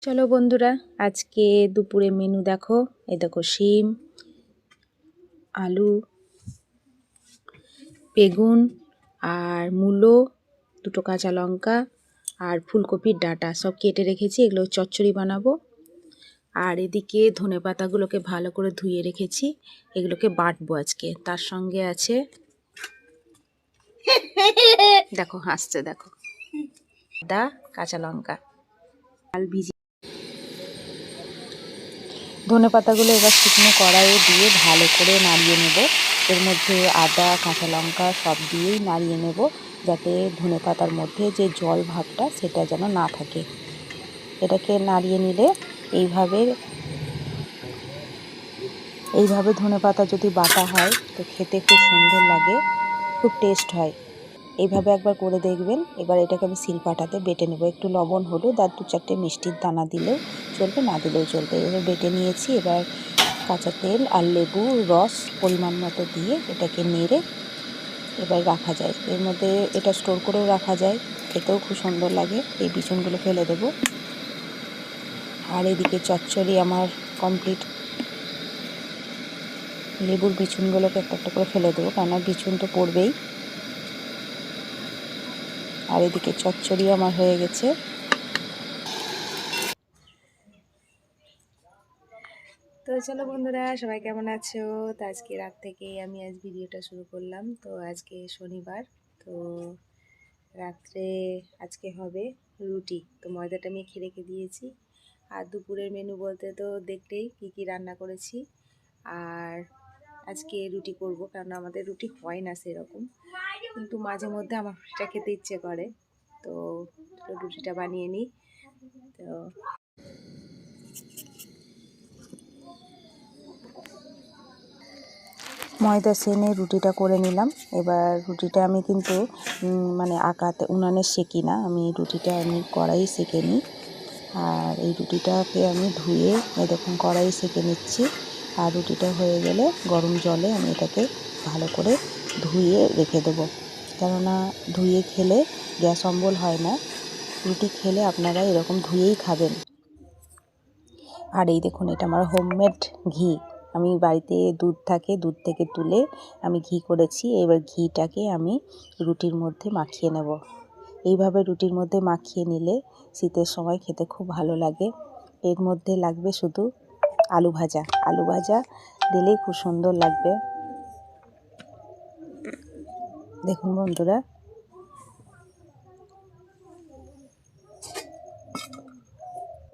চলো বন্ধুরা, আজকে দুপুরে মেনু দেখো। এই দেখো শিম, আলু, বেগুন আর মূলো, দুটো কাঁচা লঙ্কা আর ফুলকপির ডাঁটা সব কেটে রেখেছি। এগুলো চচ্চড়ি বানাবো। আর এদিকে ধনেপাতাগুলোকে ভালো করে ধুয়ে রেখেছি, এগুলোকে বাটবো আজকে। তার সঙ্গে আছে, দেখো হাসছে, দেখো আদা, কাঁচা লঙ্কা, ডাল ভিজিয়ে ধনেপাতাগুলো এবার শুকনো কড়াইয়ে দিয়ে ভালো করে নাড়িয়ে নেব। এর মধ্যে আদা, কাঁচা লঙ্কা সব দিয়েই নাড়িয়ে নেব, যাতে ধনেপাতার মধ্যে যে জল ভাবটা সেটা যেন না থাকে। এটাকে নাড়িয়ে নিলে এইভাবে ধনেপাতা যদি বাটা হয় তো খেতে খুব সুন্দর লাগে, খুব টেস্ট হয়। এইভাবে একবার করে দেখবেন। এবার এটাকে আমি শিলপাটাতে বেটে নেব। একটু লবণ, হলুদ আর 2-4টে মিষ্টির দানা দিলেও চলবে, না দিলেও চলবে। এবার বেটে নিয়েছি। এবার কাঁচা তেল আর লেবু রস পরিমাণ মতো দিয়ে এটাকে নেড়ে এবার রাখা যায়। এর মধ্যে এটা স্টোর করেও রাখা যায়, খেতেও খুব সুন্দর লাগে। এই বিচুনগুলো ফেলে দেব। আর এদিকে চচ্চড়ি আমার কমপ্লিট। লেবুর বিচুনগুলোকে একটা একটা করে ফেলে দেবো, কেননা বিচুন তো পড়বেই। আর এদিকে চচ্চড়ি আমার হয়ে গেছে। তো চলো বন্ধুরা, সবাই কেমন আছো? তো আজকে রাত থেকেই আমি ভিডিওটা শুরু করলাম। তো আজকে শনিবার, তো রাত্রে আজকে হবে রুটি। তো ময়দাটা আমি মেখে রেখে দিয়েছি। আর দুপুরের মেনু বলতে তো দেখলেই কি রান্না করেছি। আর আজকে রুটি করব, কারণ আমাদের রুটি হয় না সেরকম, কিন্তু মাঝে মধ্যে আমার রুটিটা খেতে ইচ্ছে করে। তো রুটিটা বানিয়ে নিই। তো ময়দা সেনে রুটিটা করে নিলাম। এবার রুটিটা আমি কিন্তু আঁকাতে উনানে সেঁকি না, আমি রুটিটা কড়াইয়ে সেঁকে নিই। আর এই রুটিটাকে আমি ধুয়ে দেখুন কড়াইয়ে সেঁকে নিচ্ছি। আর রুটিটা হয়ে গেলে গরম জলে আমি এটাকে ভালো করে ধুয়ে রেখে দেবো, কেননা ধুয়ে খেলে গ্যাস অম্বল হয় না। রুটি খেলে আপনারা এরকম ধুয়েই খাবেন। আর এই দেখুন, এটা আমার হোমমেড ঘি। আমি বাড়িতে দুধ থাকে, দুধ থেকে তুলে আমি ঘি করেছি। এবার ঘিটাকে আমি রুটির মধ্যে মাখিয়ে নেব। এইভাবে রুটির মধ্যে মাখিয়ে নিলে শীতের সময় খেতে খুব ভালো লাগে। এর মধ্যে লাগবে শুধু আলু ভাজা। আলু ভাজা দিলেই খুব সুন্দর লাগবে। দেখুন বন্ধুরা,